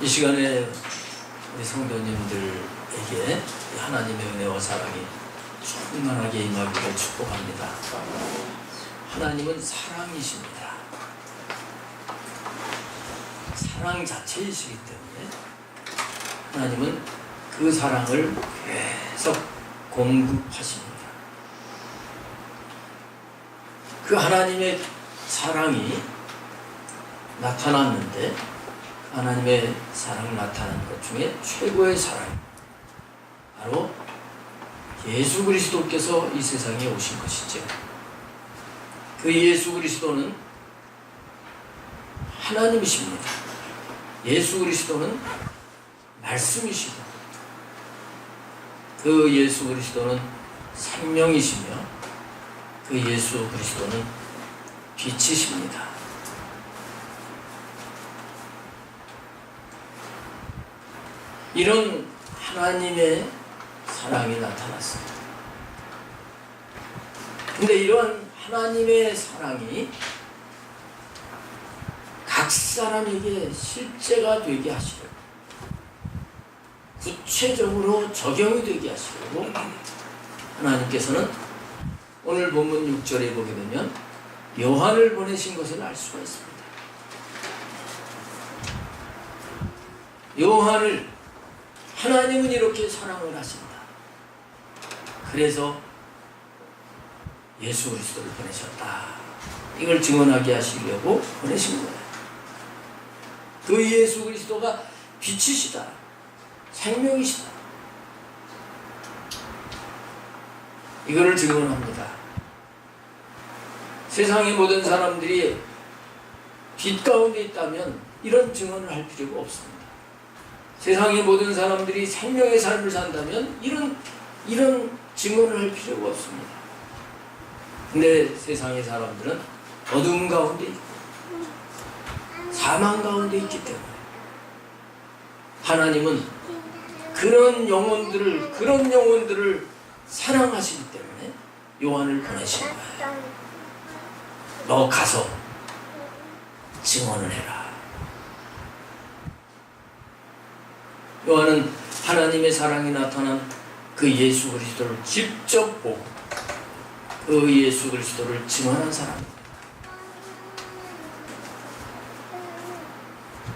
이 시간에 우리 성도님들에게 하나님의 은혜와 사랑이 충만하게 임하기를 축복합니다. 하나님은 사랑이십니다. 사랑 자체이시기 때문에 하나님은 그 사랑을 계속 공급하십니다. 그 하나님의 사랑이 나타났는데 하나님의 사랑을 나타난 것 중에 최고의 사랑, 바로 예수 그리스도께서 이 세상에 오신 것이죠. 그 예수 그리스도는 하나님이십니다. 예수 그리스도는 말씀이시고, 그 예수 그리스도는 생명이시며, 그 예수 그리스도는 빛이십니다. 이런 하나님의 사랑이 나타났습니다. 근데 이러한 하나님의 사랑이 각 사람에게 실제가 되게 하시려고, 구체적으로 적용이 되게 하시려고 하나님께서는 오늘 본문 6절에 보게 되면 요한을 보내신 것을 알 수가 있습니다. 요한을 하나님은 이렇게 사랑을 하신다. 그래서 예수 그리스도를 보내셨다. 이걸 증언하게 하시려고 보내신 거예요. 그 예수 그리스도가 빛이시다. 생명이시다. 이거를 증언합니다. 세상의 모든 사람들이 빛 가운데 있다면 이런 증언을 할 필요가 없습니다. 세상의 모든 사람들이 생명의 삶을 산다면 이런 증언을 할 필요가 없습니다. 근데 세상의 사람들은 어둠 가운데 있고 사망 가운데 있기 때문에 하나님은 그런 영혼들을 사랑하시기 때문에 요한을 보내신 거예요. 너 가서 증언을 해라. 요한은 하나님의 사랑이 나타난 그 예수 그리스도를 직접 보고 그 예수 그리스도를 증언한 사람입니다.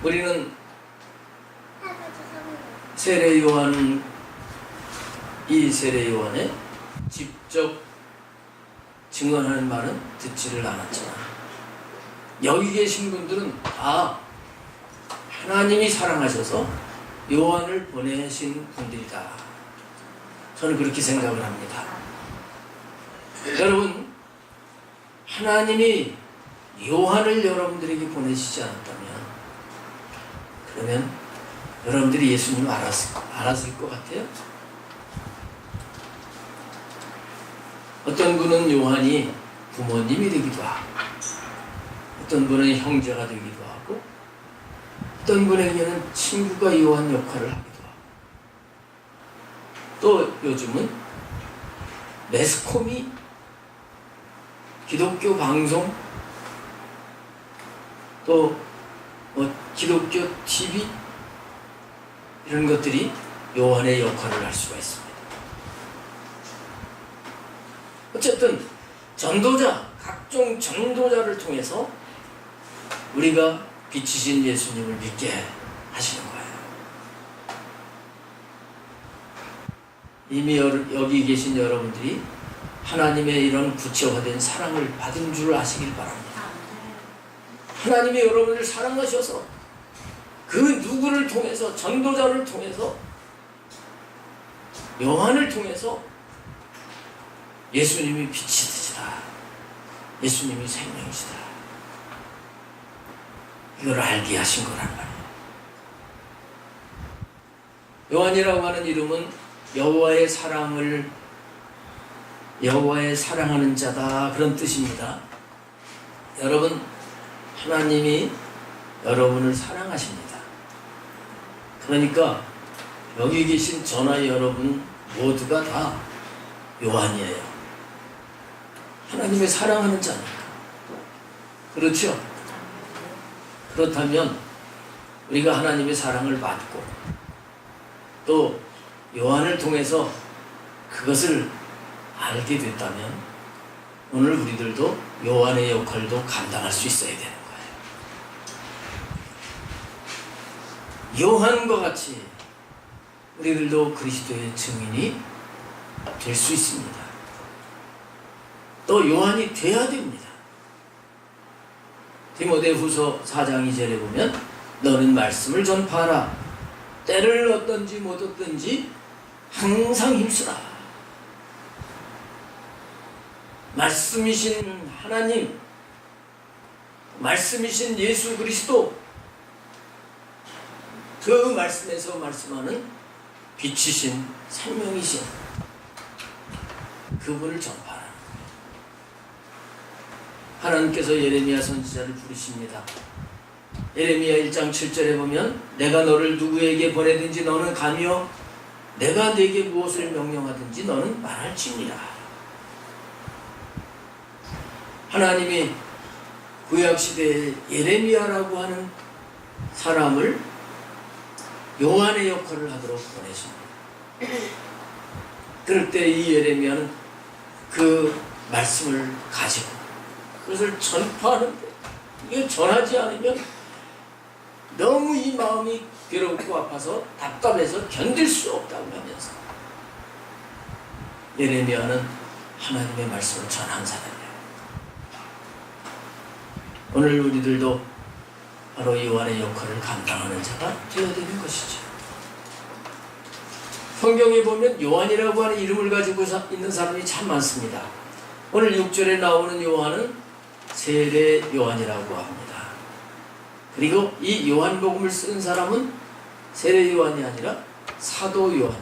우리는 세례 요한의 직접 증언하는 말은 듣지를 않았지만 여기 계신 분들은 다 하나님이 사랑하셔서 요한을 보내신 분들이다. 저는 그렇게 생각을 합니다. 여러분, 하나님이 요한을 여러분들에게 보내시지 않았다면, 그러면 여러분들이 예수님을 알았을 것 같아요? 어떤 분은 요한이 부모님이 되기도 하고, 어떤 분은 형제가 되기도 하고, 어떤 분에게는 친구가 요한 역할을 하기도 하고, 또 요즘은 매스컴이 기독교 방송, 또 기독교 TV 이런 것들이 요한의 역할을 할 수가 있습니다. 어쨌든 각종 전도자를 통해서 우리가 빛이신 예수님을 믿게 하시는 거예요. 이미 여기 계신 여러분들이 하나님의 이런 구체화된 사랑을 받은 줄 아시길 바랍니다. 하나님이 여러분을 사랑하셔서 그 누구를 통해서, 전도자를 통해서, 요한을 통해서 예수님이 빛이시다, 예수님이 생명이시다, 이걸 알게 하신 거란 말이에요. 요한이라고 하는 이름은 여호와의 사랑하는 자다, 그런 뜻입니다. 여러분, 하나님이 여러분을 사랑하십니다. 그러니까 여기 계신 저나 여러분 모두가 다 요한이에요. 하나님의 사랑하는 자니까. 그렇죠? 그렇다면 우리가 하나님의 사랑을 받고 또 요한을 통해서 그것을 알게 됐다면 오늘 우리들도 요한의 역할도 감당할 수 있어야 되는 거예요. 요한과 같이 우리들도 그리스도의 증인이 될 수 있습니다. 또 요한이 돼야 됩니다. 디모데후서 4장 2절에 보면 너는 말씀을 전파하라. 때를 얻든지 못 얻든지 항상 힘쓰라. 말씀이신 하나님, 말씀이신 예수 그리스도, 그 말씀에서 말씀하는 빛이신 생명이신 그분을 전파하라. 하나님께서 예레미야 선지자를 부르십니다. 예레미야 1장 7절에 보면 내가 너를 누구에게 보내든지 너는 가며 내가 네게 무엇을 명령하든지 너는 말할지니라. 하나님이 구약시대에 예레미야라고 하는 사람을 요한의 역할을 하도록 보내십니다. 그럴 때 이 예레미야는 그 말씀을 가지고 그것을 전파하는데 이걸 전하지 않으면 너무 이 마음이 괴롭고 아파서 답답해서 견딜 수 없다고 하면서 예레미야는 하나님의 말씀을 전한 사람이에요. 오늘 우리들도 바로 요한의 역할을 감당하는 자가 되어야 되는 것이죠. 성경에 보면 요한이라고 하는 이름을 가지고 있는 사람이 참 많습니다. 오늘 6절에 나오는 요한은 세례 요한이라고 합니다. 그리고 이 요한복음을 쓴 사람은 세례 요한이 아니라 사도 요한입니다.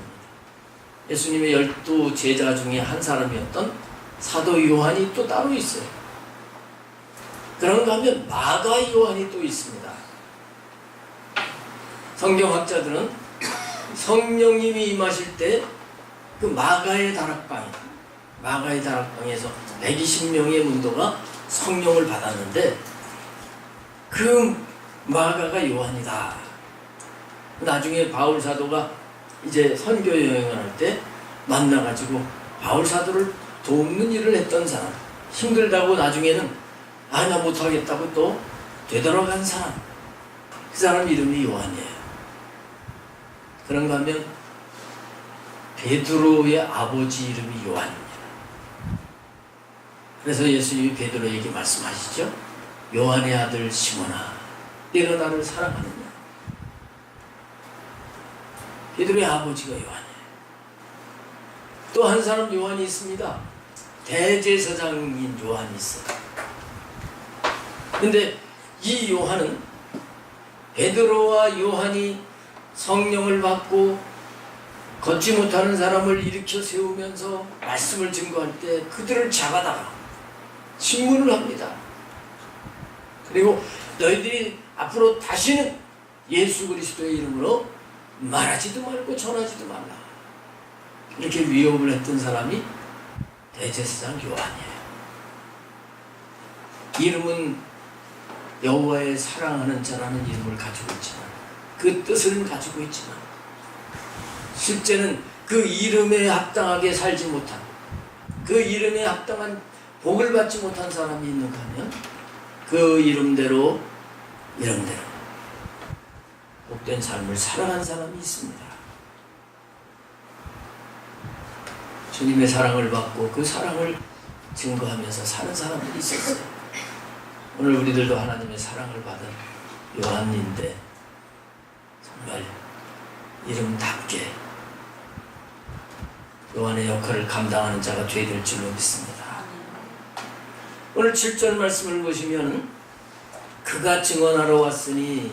예수님의 12 제자 중에 한 사람이었던 사도 요한이 또 따로 있어요. 그런가 하면 마가 요한이 또 있습니다. 성경학자들은 성령님이 임하실 때 그 마가의 다락방에서 120명의 문도가 성령을 받았는데 그 마가가 요한이다. 나중에 바울 사도가 이제 선교 여행을 할 때 만나가지고 바울 사도를 돕는 일을 했던 사람, 힘들다고 나중에는 나 못하겠다고 또 되돌아간 사람, 그 사람 이름이 요한이에요. 그런가 하면 베드로의 아버지 이름이 요한입니다. 그래서 예수님이 베드로에게 말씀하시죠. 요한의 아들 시몬아, 네가 나를 사랑하느냐? 베드로의 아버지가 요한이에요. 또 한 사람 요한이 있습니다. 대제사장인 요한이 있어요. 근데 이 요한은 베드로와 요한이 성령을 받고 걷지 못하는 사람을 일으켜 세우면서 말씀을 증거할 때 그들을 잡아다가 신문을 합니다. 그리고 너희들이 앞으로 다시는 예수 그리스도의 이름으로 말하지도 말고 전하지도 말라. 이렇게 위협을 했던 사람이 대제사장 요한이에요. 이름은 여호와의 사랑하는 자라는 이름을 가지고 있지만 그 뜻을 가지고 있지만 실제는 그 이름에 합당하게 살지 못한, 그 이름에 합당한 복을 받지 못한 사람이 있는가 하면 그 이름대로 복된 삶을 살아간 사람이 있습니다. 주님의 사랑을 받고 그 사랑을 증거하면서 사는 사람들이 있었어요. 오늘 우리들도 하나님의 사랑을 받은 요한인데 정말 이름답게 요한의 역할을 감당하는 자가 되어야 될 줄로 믿습니다. 오늘 7절 말씀을 보시면 그가 증언하러 왔으니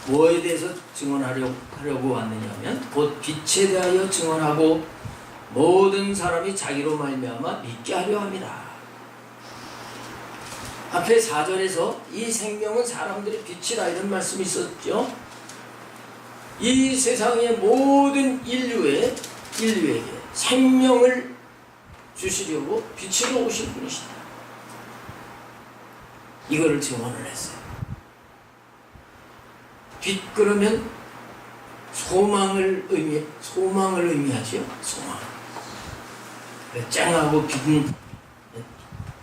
뭐에 대해서 증언하려고 왔느냐 하면 곧 빛에 대하여 증언하고 모든 사람이 자기로 말미암아 믿게 하려 함이라. 앞에 4절에서 이 생명은 사람들의 빛이라 이런 말씀이 있었죠. 이 세상의 모든 인류에게 생명을 주시려고 빛으로 오신 분이시다. 이거를 증언을 했어요. 빛 그러면 소망을 의미하지요. 소망. 쨍하고 빛은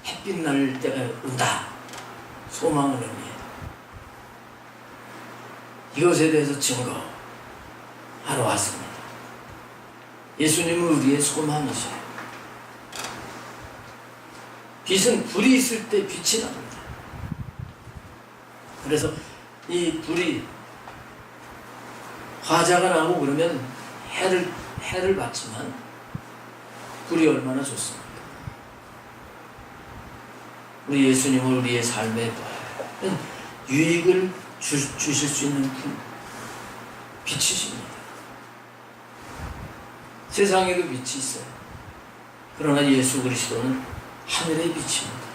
햇빛 날 때가 온다. 소망을 의미해. 이것에 대해서 증거하러 왔습니다. 예수님은 우리의 소망이셔요. 빛은 불이 있을 때 빛이 납니다. 그래서 이 불이 화자가 나고 그러면 해를 받지만 불이 얼마나 좋습니까? 우리 예수님은 우리의 삶에 유익을 주실 수 있는 빛이십니다. 세상에도 빛이 있어요. 그러나 예수 그리스도는 하늘의 빛입니다.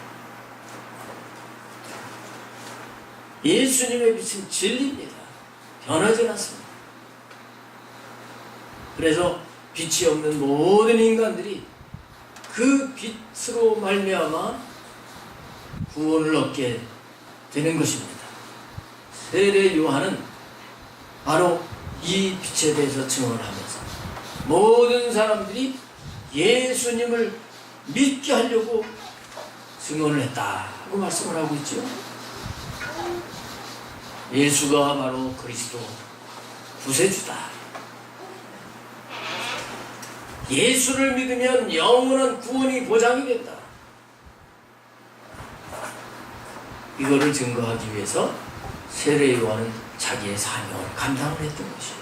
예수님의 빛은 진리입니다. 변하지 않습니다. 그래서 빛이 없는 모든 인간들이 그 빛으로 말미암아 구원을 얻게 되는 것입니다. 세례 요한은 바로 이 빛에 대해서 증언을 하면서 모든 사람들이 예수님을 믿게 하려고 증언을 했다고 말씀을 하고 있죠. 예수가 바로 그리스도 구세주다. 예수를 믿으면 영원한 구원이 보장이 된다. 이거를 증거하기 위해서 세례 요한은 자기의 사명을 감당을 했던 것이에요.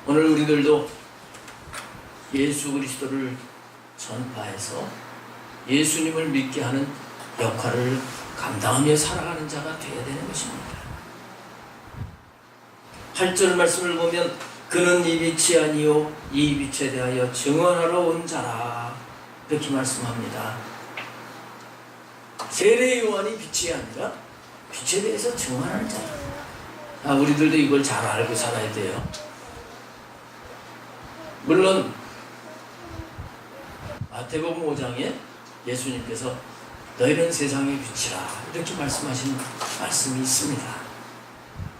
오늘 우리들도 예수 그리스도를 전파해서 예수님을 믿게 하는 역할을 감당하며 살아가는 자가 되어야 되는 것입니다. 8절 말씀을 보면 그는 이 빛이 아니요 이 빛에 대하여 증언하러 온 자라 이렇게 말씀합니다. 세례 요한이 빛이 아니라 빛에 대해서 증언하는 자라. 우리들도 이걸 잘 알고 살아야 돼요. 물론 마태복음 5장에 예수님께서 너희는 세상의 빛이라 이렇게 말씀하신 말씀이 있습니다.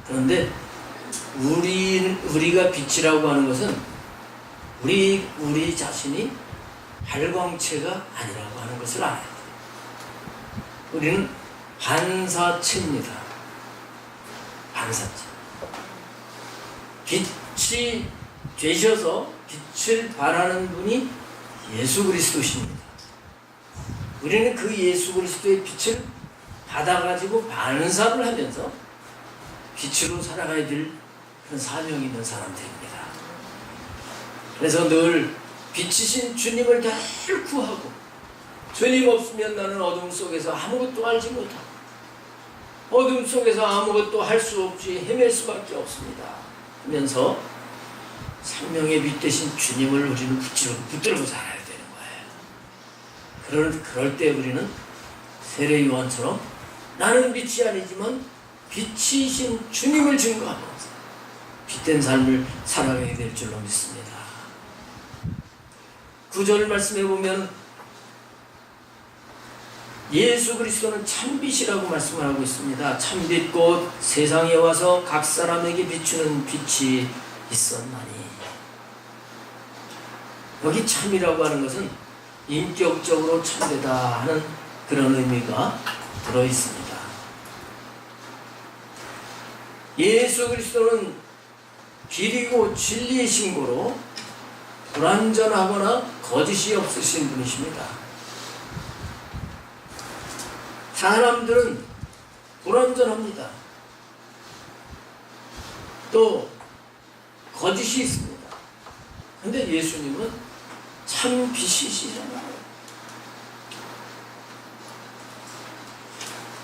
그런데 우리가 빛이라고 하는 것은 우리 자신이 발광체가 아니라고 하는 것을 알아야 돼요. 우리는 반사체입니다. 반사체. 빛이 되셔서 빛을 발하는 분이 예수 그리스도십니다. 우리는 그 예수 그리스도의 빛을 받아가지고 반사를 하면서 빛으로 살아가야 될 그런 사명이 있는 사람들입니다. 그래서 늘 빛이신 주님을 늘 구하고 주님 없으면 나는 어둠 속에서 아무것도 알지 못하고 어둠 속에서 아무것도 할 수 없이 헤맬 수밖에 없습니다 하면서 생명의 빛 대신 주님을 우리는 붙들고 살아야 되는 거예요. 그럴 때 우리는 세례 요한처럼 나는 빛이 아니지만 빛이신 주님을 증거하면서 빛된 삶을 살아가게 될 줄로 믿습니다. 9절 말씀해 보면 예수 그리스도는 참빛이라고 말씀을 하고 있습니다. 참빛 곧 세상에 와서 각 사람에게 비추는 빛이 있었나니. 여기 참이라고 하는 것은 인격적으로 참되다 하는 그런 의미가 들어있습니다. 예수 그리스도는 길이고 진리의 신고로 불완전하거나 거짓이 없으신 분이십니다. 사람들은 불완전합니다. 또 거짓이 있습니다. 근데 예수님은 참 빛이시잖아요.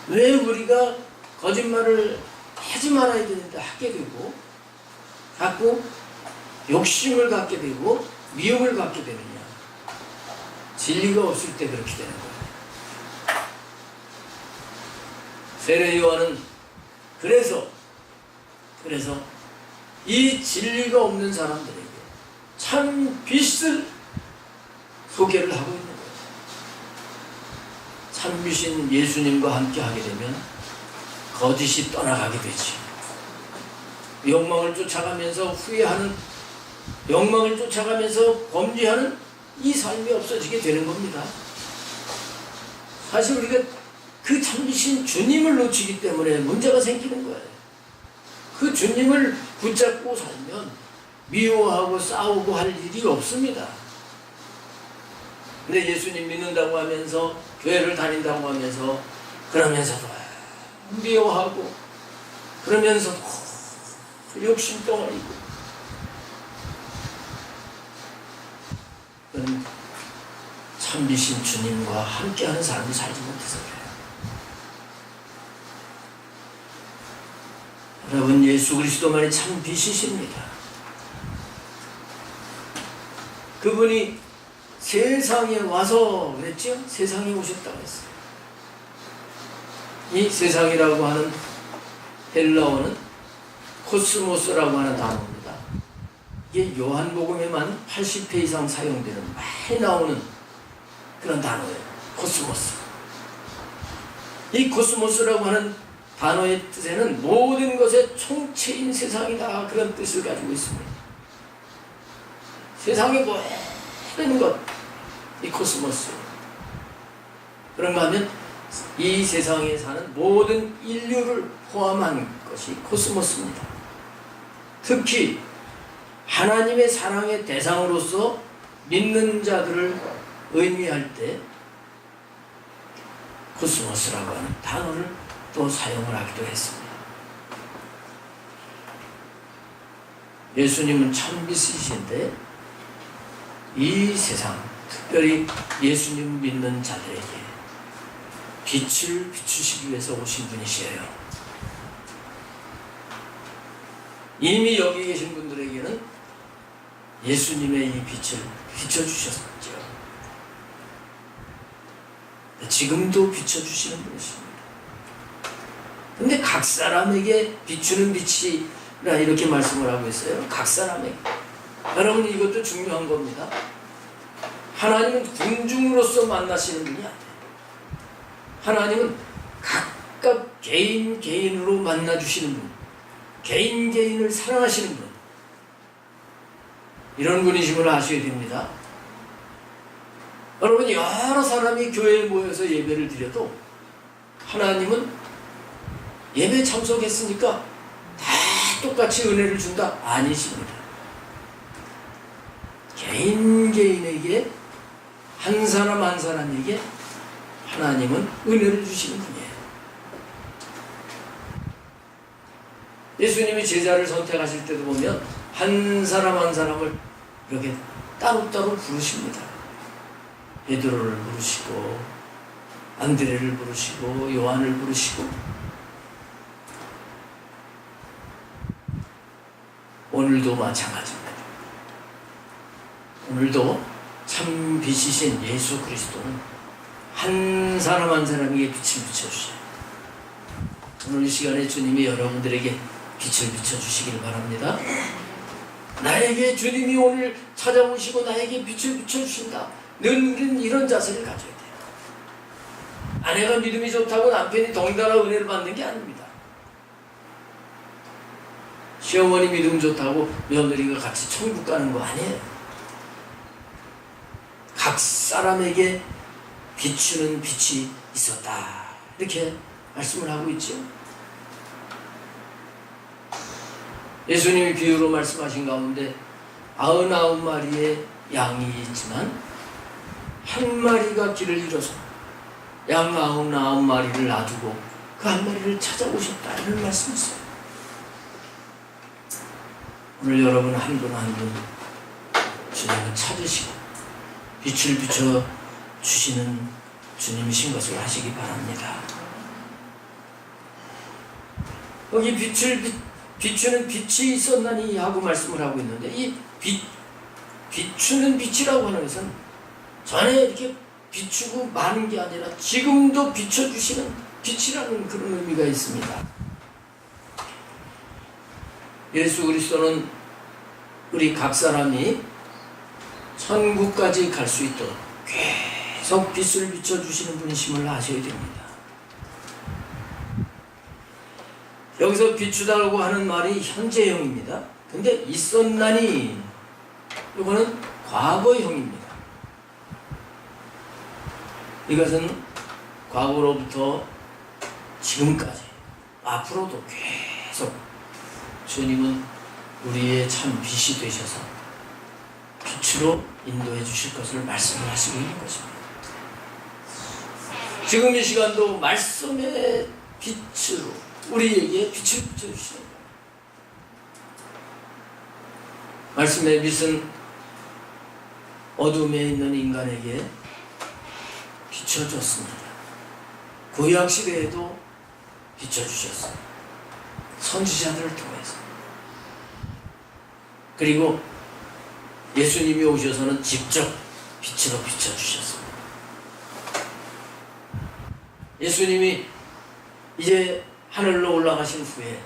왜 우리가 거짓말을 하지 말아야 되는데 하게 되고 자꾸 욕심을 갖게 되고 미움을 갖게 되느냐? 진리가 없을 때 그렇게 되는 거예요. 세례 요한은 그래서 이 진리가 없는 사람들에게 참 빛을 소개를 하고 있는 거예요. 참빛인 예수님과 함께 하게 되면 거짓이 떠나가게 되지. 욕망을 쫓아가면서 후회하는, 욕망을 쫓아가면서 범죄하는 이 삶이 없어지게 되는 겁니다. 사실 우리가 그 참으신 주님을 놓치기 때문에 문제가 생기는 거예요. 그 주님을 붙잡고 살면 미워하고 싸우고 할 일이 없습니다. 근데 예수님 믿는다고 하면서, 교회를 다닌다고 하면서, 그러면서도 미워하고, 그러면서도 욕심덩어리고, 그건 참비신 주님과 함께하는 삶을 살지 못해서 그래요. 여러분, 예수 그리스도만이 참 빛이십니다. 그분이 세상에 와서 그랬죠? 세상에 오셨다고 했어요. 이 세상이라고 하는 헬라어는 코스모스라고 하는 단어입니다. 이게 요한복음에만 80회 이상 사용되는, 많이 나오는 그런 단어예요. 코스모스. 이 코스모스라고 하는 단어의 뜻에는 모든 것의 총체인 세상이다, 그런 뜻을 가지고 있습니다. 세상의 모든 것, 이 코스모스. 그런가 하면 이 세상에 사는 모든 인류를 포함한 것이 코스모스입니다. 특히 하나님의 사랑의 대상으로서 믿는 자들을 의미할 때 코스모스라고 하는 단어를 또 사용을 하기도 했습니다. 예수님은 참 빛이신데 이 세상, 특별히 예수님 믿는 자들에게 빛을 비추시기 위해서 오신 분이시에요. 이미 여기 계신 분들에게는 예수님의 이 빛을 비춰주셨죠. 지금도 비춰주시는 분이십니다. 근데 각 사람에게 비추는 빛이라 이렇게 말씀을 하고 있어요. 각 사람에게. 여러분, 이것도 중요한 겁니다. 하나님은 군중으로서 만나시는 분이 아니에요. 하나님은 각각 개인으로 만나주시는 분, 개인을 사랑하시는 분, 이런 분이심을 아셔야 됩니다. 여러분, 여러 사람이 교회에 모여서 예배를 드려도 하나님은 예배 참석했으니까 다 똑같이 은혜를 준다? 아니십니다. 개인에게, 한 사람 한 사람에게 하나님은 은혜를 주시는 분이에요. 예수님이 제자를 선택하실 때도 보면 한 사람 한 사람을 이렇게 따로따로 부르십니다. 베드로를 부르시고, 안드레를 부르시고, 요한을 부르시고, 오늘도 마찬가지입니다. 오늘도 참 빛이신 예수 그리스도는 한 사람 한 사람에게 빛을 비춰주셔요. 오늘 이 시간에 주님이 여러분들에게 빛을 비춰주시길 바랍니다. 나에게 주님이 오늘 찾아오시고 나에게 빛을 비춰주신다. 늘 우리는 이런 자세를 가져야 돼요. 아내가 믿음이 좋다고 남편이 덩달아 은혜를 받는 게 아닙니다. 시어머니 믿음 좋다고 며느리가 같이 천국 가는 거 아니에요. 각 사람에게 비추는 빛이 있었다, 이렇게 말씀을 하고 있죠. 예수님이 비유로 말씀하신 가운데 99마리의 양이 있지만 한 마리가 길을 잃어서 양 99마리를 놔두고 그 한 마리를 찾아오셨다, 이런 말씀이 있어요. 오늘 여러분 한 분 한 분 주님을 찾으시고 빛을 비춰 주시는 주님이신 것을 아시기 바랍니다. 여기 빛을 비추는 빛이 있었나니 하고 말씀을 하고 있는데, 이 비추는 빛이라고 하는 것은 전에 이렇게 비추고 마는 게 아니라 지금도 비춰주시는 빛이라는 그런 의미가 있습니다. 예수 그리스도는 우리 각 사람이 천국까지 갈 수 있도록 계속 빛을 비춰주시는 분이심을 아셔야 됩니다. 여기서 비추다라고 하는 말이 현재형입니다. 근데 있었나니 이거는 과거형입니다. 이것은 과거로부터 지금까지 앞으로도 계속 주님은 우리의 참 빛이 되셔서 빛으로 인도해 주실 것을 말씀을 하시고 있는 것입니다. 지금 이 시간도 말씀의 빛으로 우리에게 빛을 비춰주시는 거예요. 말씀의 빛은 어둠에 있는 인간에게 비춰줬습니다. 구약 시대에도 비춰주셨어요. 선지자들을 통해서. 그리고 예수님이 오셔서는 직접 빛으로 비춰주셨습니다. 예수님이 이제 하늘로 올라가신 후에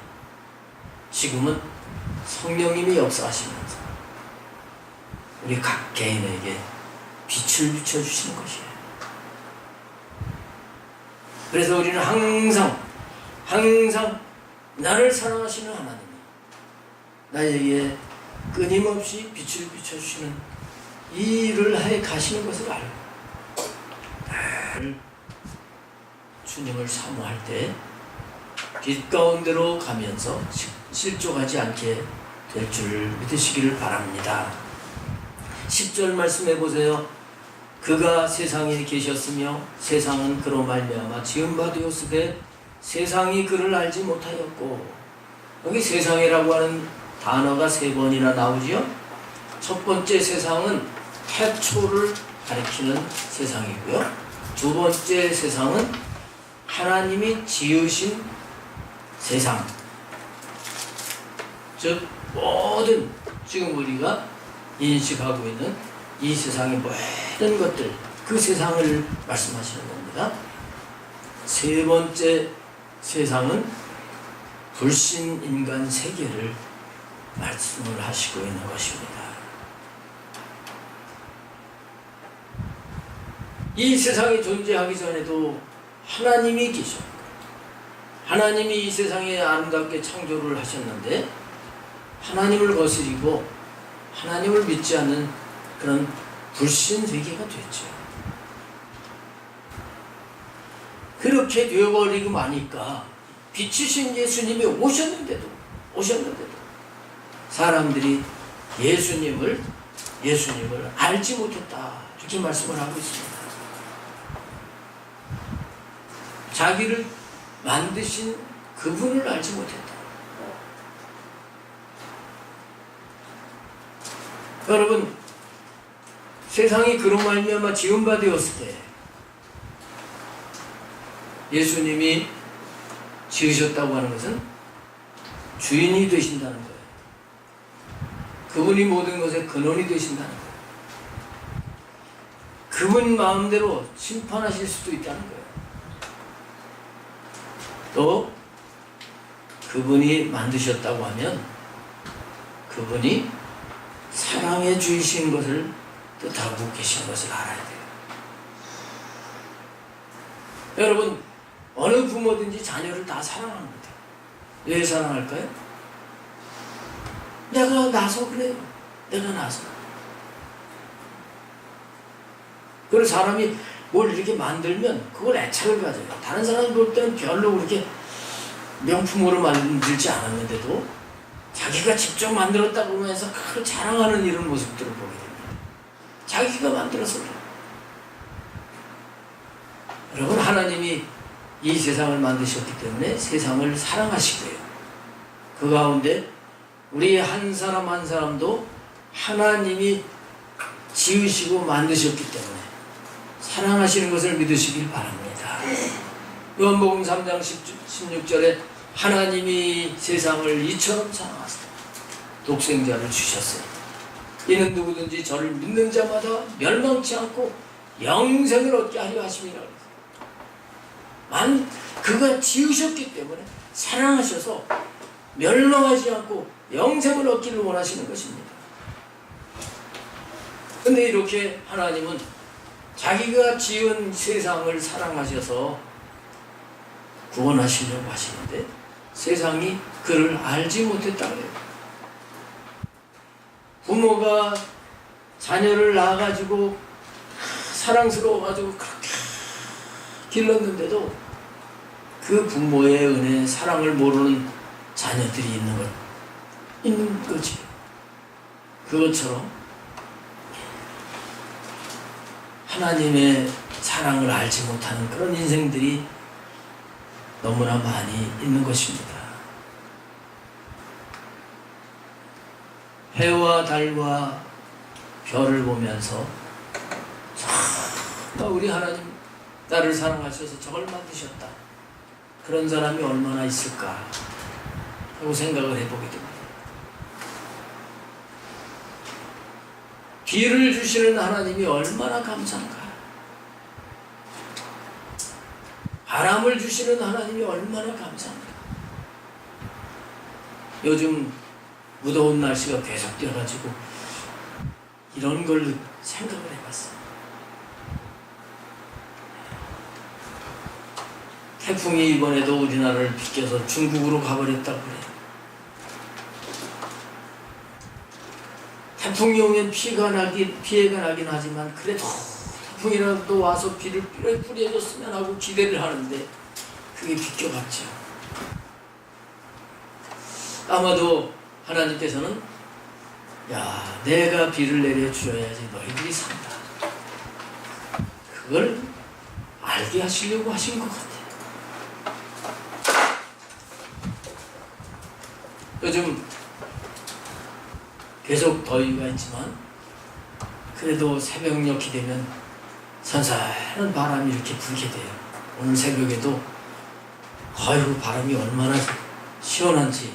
지금은 성령님이 역사하시면서 우리 각 개인에게 빛을 비춰주시는 것이에요. 그래서 우리는 항상 나를 사랑하시는 하나님이 나에게 끊임없이 빛을 비춰주시는 이 일을 해 가시는 것을 알고 늘 주님을 사모할 때 빛 가운데로 가면서 실족하지 않게 될 줄 믿으시기를 바랍니다. 10절 말씀해 보세요. 그가 세상에 계셨으며 세상은 그로 말미암아 지은 바 되었으되 세상이 그를 알지 못하였고, 여기 세상이라고 하는 단어가 3번이나 나오지요. 첫 번째 세상은 태초를 가리키는 세상이고요. 두 번째 세상은 하나님이 지으신 세상, 즉 모든 지금 우리가 인식하고 있는 이 세상의 모든 것들, 그 세상을 말씀하시는 겁니다. 세 번째 세상은 불신 인간 세계를 말씀을 하시고 있는 것입니다. 이 세상이 존재하기 전에도 하나님이 계셨고, 하나님이 이 세상에 아름답게 창조를 하셨는데 하나님을 거스리고 하나님을 믿지 않는 그런 불신 세계가 됐죠. 그렇게 되어버리고 마니까 빛이신 예수님이 오셨는데도 사람들이 예수님을 알지 못했다, 이렇게 말씀을 하고 있습니다. 자기를 만드신 그분을 알지 못했다. 여러분, 세상이 그로 말미암아 지은 바 되었을 때 예수님이 지으셨다고 하는 것은 주인이 되신다는 거예요. 그분이 모든 것의 근원이 되신다는 거예요. 그분 마음대로 심판하실 수도 있다는 거예요. 또 그분이 만드셨다고 하면 그분이 사랑의 주이신 것을 뜻하고 계신 것을 알아야 돼요. 여러분, 어느 부모든지 자녀를 다 사랑합니다. 왜 사랑할까요? 내가 나서 그래요. 내가 나서. 그리고 사람이 뭘 이렇게 만들면 그걸 애착을 가져요. 다른 사람 볼 때는 별로 그렇게 명품으로 만들지 않았는데도 자기가 직접 만들었다고 하면서 그걸 자랑하는 이런 모습들을 보게 됩니다. 자기가 만들어서 그래요. 여러분, 하나님이 이 세상을 만드셨기 때문에 세상을 사랑하시고요. 그 가운데 우리 한 사람 한 사람도 하나님이 지으시고 만드셨기 때문에 사랑하시는 것을 믿으시길 바랍니다. 요한복음 3장 16절에 하나님이 세상을 이처럼 사랑하사 독생자를 주셨어요. 이는 누구든지 저를 믿는 자마다 멸망치 않고 영생을 얻게 하려 하심이라. 그가 지으셨기 때문에 사랑하셔서 멸망하지 않고 영생을 얻기를 원하시는 것입니다. 근데 이렇게 하나님은 자기가 지은 세상을 사랑하셔서 구원하시려고 하시는데 세상이 그를 알지 못했다 그래요. 부모가 자녀를 낳아가지고 사랑스러워가지고 그렇게 길렀는데도 그 부모의 은혜, 사랑을 모르는 자녀들이 있는 거지. 그것처럼 하나님의 사랑을 알지 못하는 그런 인생들이 너무나 많이 있는 것입니다. 해와 달과 별을 보면서 우리 하나님 나를 사랑하셔서 저걸 만드셨다. 그런 사람이 얼마나 있을까 하고 생각을 해보게 됩니다. 비를 주시는 하나님이 얼마나 감사한가. 바람을 주시는 하나님이 얼마나 감사한가. 요즘 무더운 날씨가 계속되어가지고 이런 걸 생각을 해봤어요. 태풍이 이번에도 우리나라를 비껴서 중국으로 가버렸다고 그래요. 태풍이 오면 피해가 나긴 하지만 그래도 태풍이라도 와서 비를 뿌려줬으면 하고 기대를 하는데 그게 비껴갔죠. 아마도 하나님께서는 내가 비를 내려주어야지 너희들이 산다. 그걸 알게 하시려고 하신 것 같아요. 요즘 계속 더위가 있지만 그래도 새벽녘이 되면 선선한 바람이 이렇게 불게 돼요. 오늘 새벽에도 바람이 얼마나 시원한지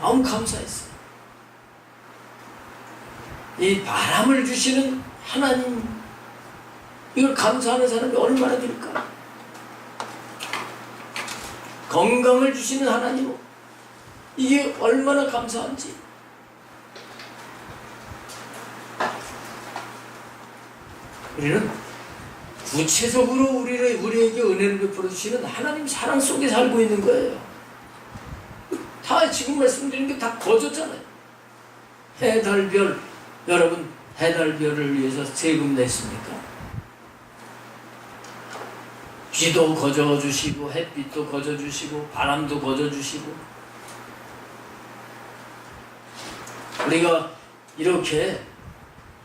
너무 감사했어요. 이 바람을 주시는 하나님, 이걸 감사하는 사람이 얼마나 될까? 건강을 주시는 하나님, 이게 얼마나 감사한지. 우리는 구체적으로 우리에게 은혜를 베풀어 주시는 하나님 사랑 속에 살고 있는 거예요. 다 지금 말씀드린 게 다 거저잖아요. 해, 달, 별. 여러분 해, 달, 별을 위해서 세금 냈습니까? 비도 거저 주시고 햇빛도 거저 주시고 바람도 거저 주시고 우리가 이렇게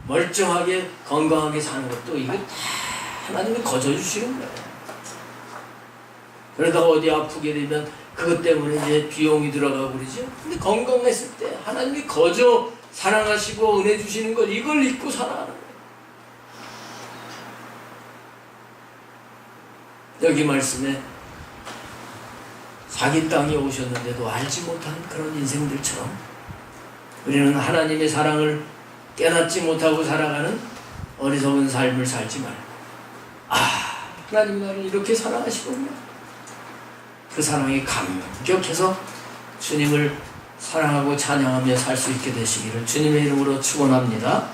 멀쩡하게 건강하게 사는 것도 이거 다 하나님이 거저 주시는 거예요. 그러다가 어디 아프게 되면 그것 때문에 이제 비용이 들어가고 그러죠. 근데 건강했을 때 하나님이 거저 사랑하시고 은혜 주시는 걸 이걸 잊고 살아가는 거예요. 여기 말씀에 자기 땅에 오셨는데도 알지 못한 그런 인생들처럼 우리는 하나님의 사랑을 깨닫지 못하고 살아가는 어리석은 삶을 살지 말고 하나님이 나를 이렇게 사랑하시군요. 그 사랑에 감격해서 주님을 사랑하고 찬양하며 살 수 있게 되시기를 주님의 이름으로 축원합니다.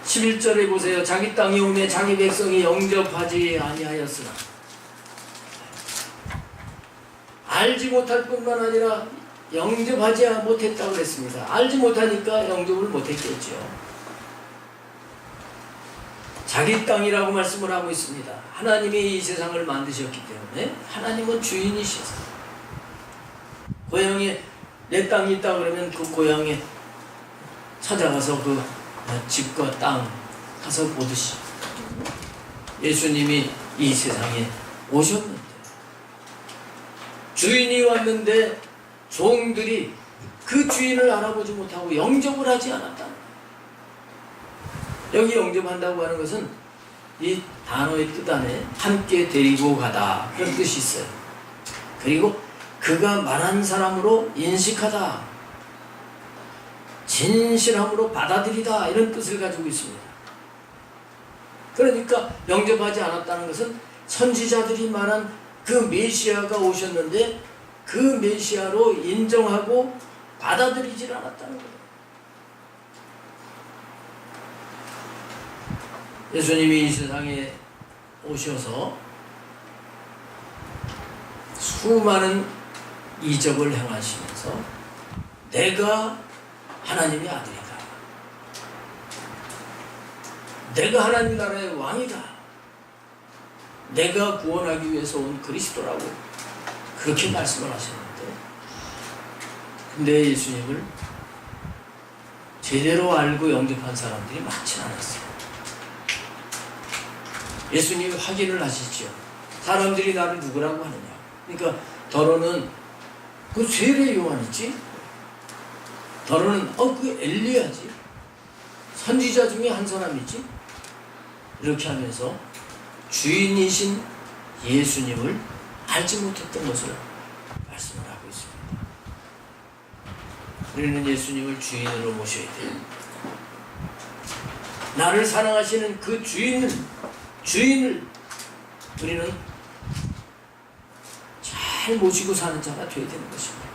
11절에 보세요. 자기 땅에 오매 자기 백성이 영접하지 아니하였으나 알지 못할 뿐만 아니라 영접하지 못했다고 그랬습니다. 알지 못하니까 영접을 못했겠죠. 자기 땅이라고 말씀을 하고 있습니다. 하나님이 이 세상을 만드셨기 때문에 하나님은 주인이시죠. 고향에 내 땅이 있다 그러면 그 고향에 찾아가서 그 집과 땅 가서 보듯이 예수님이 이 세상에 오셨는데 주인이 왔는데 종들이 그 주인을 알아보지 못하고 영접을 하지 않았다. 여기 영접한다고 하는 것은 이 단어의 뜻 안에 함께 데리고 가다 그런 뜻이 있어요. 그리고 그가 말한 사람으로 인식하다, 진실함으로 받아들이다 이런 뜻을 가지고 있습니다. 그러니까 영접하지 않았다는 것은 선지자들이 말한 그 메시아가 오셨는데 그 메시아로 인정하고 받아들이질 않았다는 거예요. 예수님이 이 세상에 오셔서 수많은 이적을 행하시면서 내가 하나님의 아들이다. 내가 하나님 나라의 왕이다. 내가 구원하기 위해서 온 그리스도라고 그렇게 말씀을 하셨는데, 근데 예수님을 제대로 알고 영접한 사람들이 많지 않았어요. 예수님이 확인을 하시죠. 사람들이 나를 누구라고 하느냐. 그러니까 더러는 그 세례 요한이지. 더러는 그 엘리야지. 선지자 중에 한 사람이지. 이렇게 하면서 주인이신 예수님을 알지 못했던 것을 말씀을 하고 있습니다. 우리는 예수님을 주인으로 모셔야 돼요. 나를 사랑하시는 그 주인을 우리는 잘 모시고 사는 자가 되어야 되는 것입니다.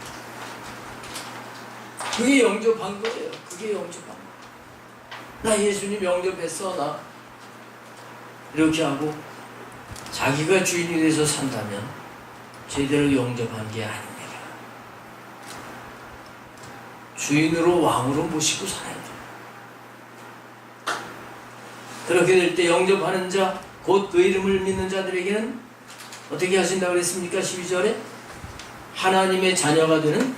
그게 영접한 거예요. 그게 영접한 거예요. 나 예수님 영접했어. 나 이렇게 하고 자기가 주인이 돼서 산다면 제대로 영접한 게 아닙니다. 주인으로 왕으로 모시고 살아야 돼요. 그렇게 될 때 영접하는 자, 곧 그 이름을 믿는 자들에게는 어떻게 하신다고 그랬습니까? 12절에 하나님의 자녀가 되는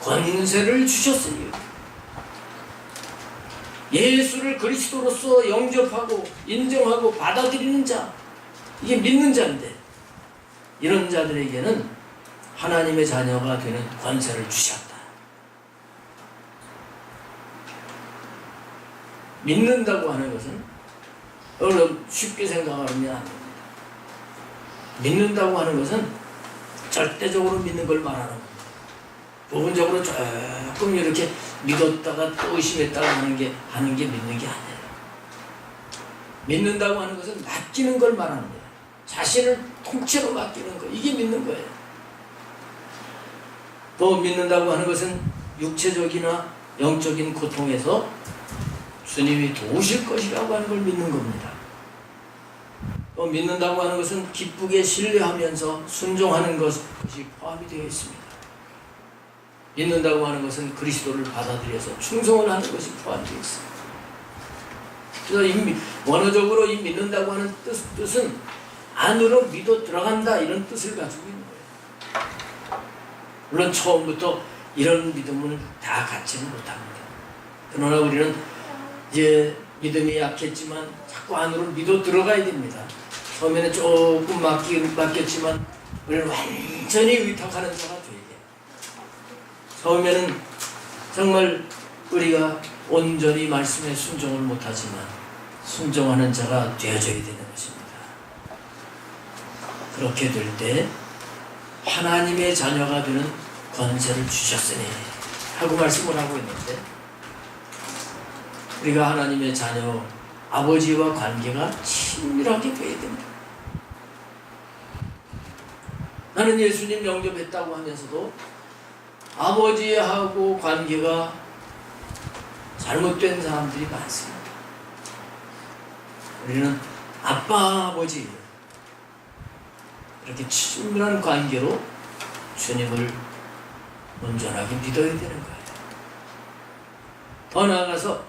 권세를 주셨으니, 예수를 그리스도로서 영접하고 인정하고 받아들이는 자, 이게 믿는 자인데, 이런 자들에게는 하나님의 자녀가 되는 권세를 주셨다. 믿는다고 하는 것은 여러분 쉽게 생각하면 안 됩니다. 믿는다고 하는 것은 절대적으로 믿는 걸 말하는 겁니다. 부분적으로 조금 이렇게 믿었다가 또 의심했다가 하는 게 믿는 게 아니에요. 믿는다고 하는 것은 맡기는 걸 말하는 거예요. 자신을 통째로 맡기는 거, 이게 믿는 거예요. 또 믿는다고 하는 것은 육체적이나 영적인 고통에서 주님이 도우실 것이라고 하는 걸 믿는 겁니다. 또 믿는다고 하는 것은 기쁘게 신뢰하면서 순종하는 것이 포함이 되어 있습니다. 믿는다고 하는 것은 그리스도를 받아들여서 충성을 하는 것이 포함되어 있습니다. 그래서 원어적으로 이 믿는다고 하는 뜻은 안으로 믿어 들어간다, 이런 뜻을 가지고 있는 거예요. 물론 처음부터 이런 믿음을 다 갖지는 못합니다. 그러나 우리는 이제 믿음이 약했지만 자꾸 안으로 믿어 들어가야 됩니다. 처음에는 조금 맡겼지만 우리는 완전히 의탁하는 자가 돼야 돼요. 처음에는 정말 우리가 온전히 말씀에 순종을 못하지만 순종하는 자가 되어져야 되는 것입니다. 그렇게 될 때 하나님의 자녀가 되는 권세를 주셨으니 하고 말씀을 하고 있는데, 우리가 하나님의 자녀, 아버지와 관계가 친밀하게 되어야 됩니다. 나는 예수님 영접했다고 하면서도 아버지하고 관계가 잘못된 사람들이 많습니다. 우리는 아빠, 아버지 이렇게 친밀한 관계로 주님을 온전하게 믿어야 되는 거예요. 더 나아가서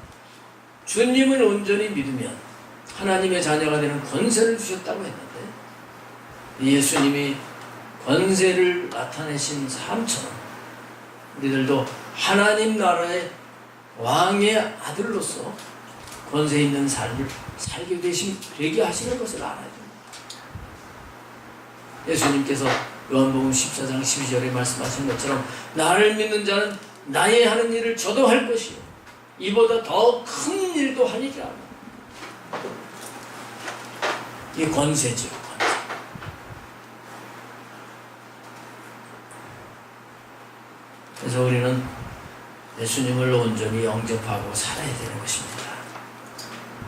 주님을 온전히 믿으면 하나님의 자녀가 되는 권세를 주셨다고 했는데, 예수님이 권세를 나타내신 삶처럼 우리들도 하나님 나라의 왕의 아들로서 권세 있는 삶을 살게 되게 하시는 것을 알아야 됩니다. 예수님께서 요한복음 14장 12절에 말씀하신 것처럼 나를 믿는 자는 나의 하는 일을 저도 할 것이요 이보다 더 큰 일도 하리라. 이게 권세죠. 권세. 그래서 우리는 예수님을 온전히 영접하고 살아야 되는 것입니다.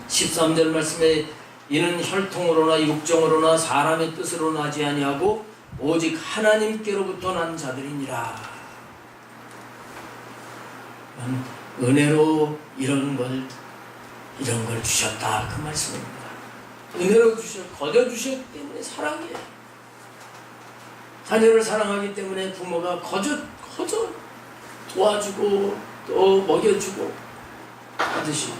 13절 말씀에 이는 혈통으로나 육정으로나 사람의 뜻으로 나지 아니하고 오직 하나님께로부터 난 자들이니라. 은혜로 이런 걸 주셨다, 그 말씀입니다. 은혜로 거저 주셨기 때문에 사랑이에요. 자녀를 사랑하기 때문에 부모가 거저 도와주고 또 먹여주고 하듯이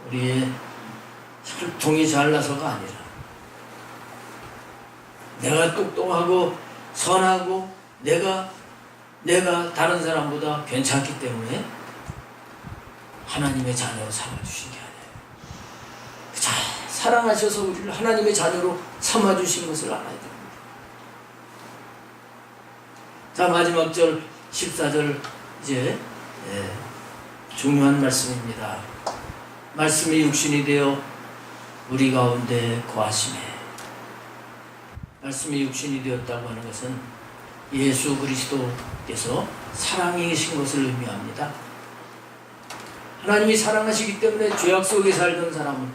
우리의 혈통이 잘나서가 아니라 내가 똑똑하고 선하고 내가 다른 사람보다 괜찮기 때문에 하나님의 자녀로 삼아주신 게 아니에요. 자, 사랑하셔서 우리를 하나님의 자녀로 삼아주신 것을 알아야 됩니다. 자, 마지막 절 14절 이제 중요한 말씀입니다. 말씀이 육신이 되어 우리 가운데 거하시네. 말씀이 육신이 되었다고 하는 것은 예수 그리스도께서 사랑이신 것을 의미합니다. 하나님이 사랑하시기 때문에 죄악 속에 살던 사람을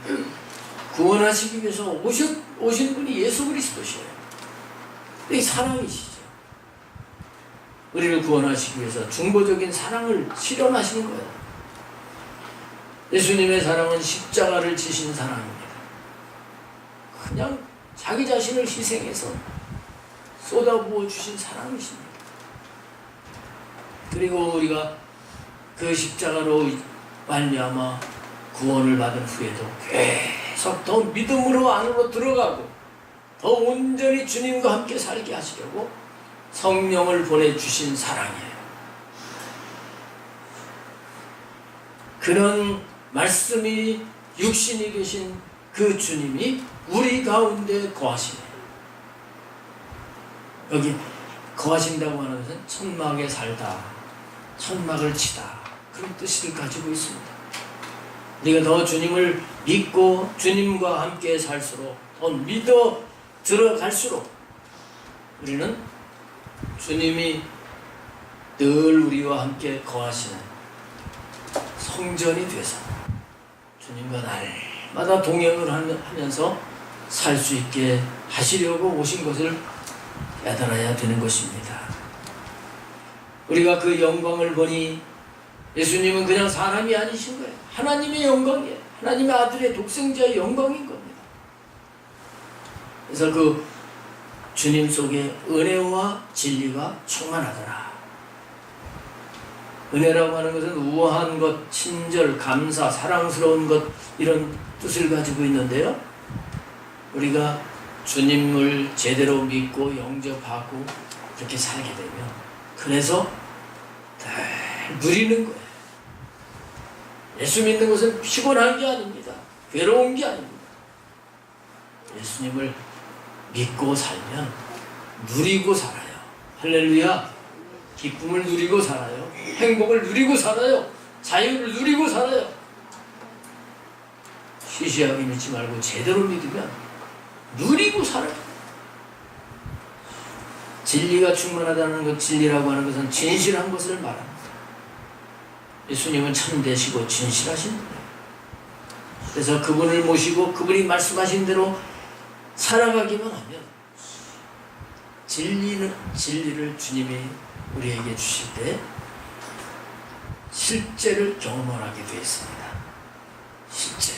구원하시기 위해서 오신 분이 예수 그리스도시에요. 이 사랑이시죠. 우리를 구원하시기 위해서 중보적인 사랑을 실현하시는 거예요. 예수님의 사랑은 십자가를 지신 사랑입니다. 그냥 자기 자신을 희생해서 쏟아부어 주신 사랑이십니다. 그리고 우리가 그 십자가로 말미암아 구원을 받은 후에도 계속 더 믿음으로 안으로 들어가고 더 온전히 주님과 함께 살게 하시려고 성령을 보내주신 사랑이에요. 그런 말씀이 육신이 되신 그 주님이 우리 가운데 거하시네요. 여기 거하신다고 하는 것은 천막에 살다, 천막을 치다, 그런 뜻을 가지고 있습니다. 우리가 더 주님을 믿고 주님과 함께 살수록, 더 믿어 들어갈수록 우리는 주님이 늘 우리와 함께 거하시는 성전이 돼서 주님과 날마다 동행을 하면서 살 수 있게 하시려고 오신 것을 깨달아야 되는 것입니다. 우리가 그 영광을 보니 예수님은 그냥 사람이 아니신 거예요. 하나님의 영광이에요. 하나님의 아들의 독생자의 영광인 겁니다. 그래서 그 주님 속에 은혜와 진리가 충만하더라. 은혜라고 하는 것은 우아한 것, 친절, 감사, 사랑스러운 것, 이런 뜻을 가지고 있는데요. 우리가 주님을 제대로 믿고 영접하고 그렇게 살게 되면 그래서 늘 누리는 거예요. 예수 믿는 것은 피곤한 게 아닙니다. 괴로운 게 아닙니다. 예수님을 믿고 살면 누리고 살아요. 할렐루야. 기쁨을 누리고 살아요. 행복을 누리고 살아요. 자유를 누리고 살아요. 시시하게 믿지 말고 제대로 믿으면 누리고 살아요. 진리가 충만하다는 것, 진리라고 하는 것은 진실한 것을 말합니다. 예수님은 참되시고 진실하신 분이에요. 그래서 그분을 모시고 그분이 말씀하신 대로 살아가기만 하면 진리를 주님이 우리에게 주실 때 실제를 경험하게 되어 있습니다. 실제.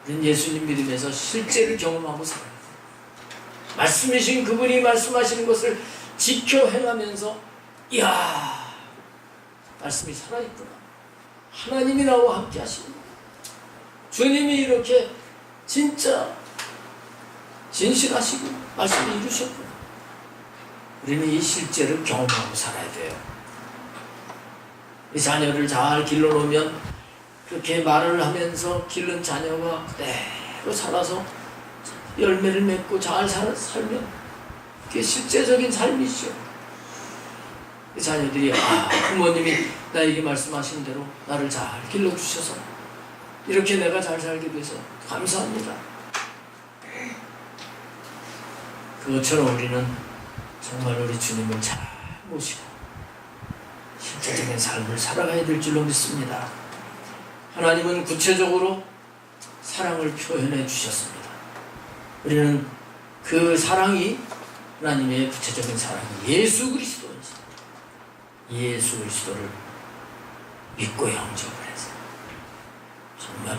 우리는 예수님 믿으면서 실제를 경험하고 살아요. 말씀이신 그분이 말씀하시는 것을 지켜 행하면서 이야, 말씀이 살아있구나. 하나님이 나와 함께 하시는구나. 주님이 이렇게 진짜 진실하시고 말씀을 이루셨구나. 우리는 이 실제를 경험하고 살아야 돼요. 이 자녀를 잘 길러놓으면 그렇게 말을 하면서 기른 자녀가 그대로 살아서 열매를 맺고 잘 살면 그게 실제적인 삶이죠. 이 자녀들이 부모님이 나에게 말씀하신 대로 나를 잘 길러주셔서 이렇게 내가 잘 살게 돼서 감사합니다. 그것처럼 우리는 정말 우리 주님을 잘 모시고 실제적인 삶을 살아가야 될 줄로 믿습니다. 하나님은 구체적으로 사랑을 표현해 주셨습니다. 우리는 그 사랑이 하나님의 구체적인 사랑이 예수 그리스도입니다. 예수 그리스도를 믿고 영접을 해서 정말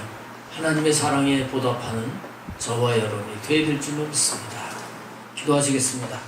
하나님의 사랑에 보답하는 저와 여러분이 되어야 될 줄로 믿습니다. 기도하시겠습니다.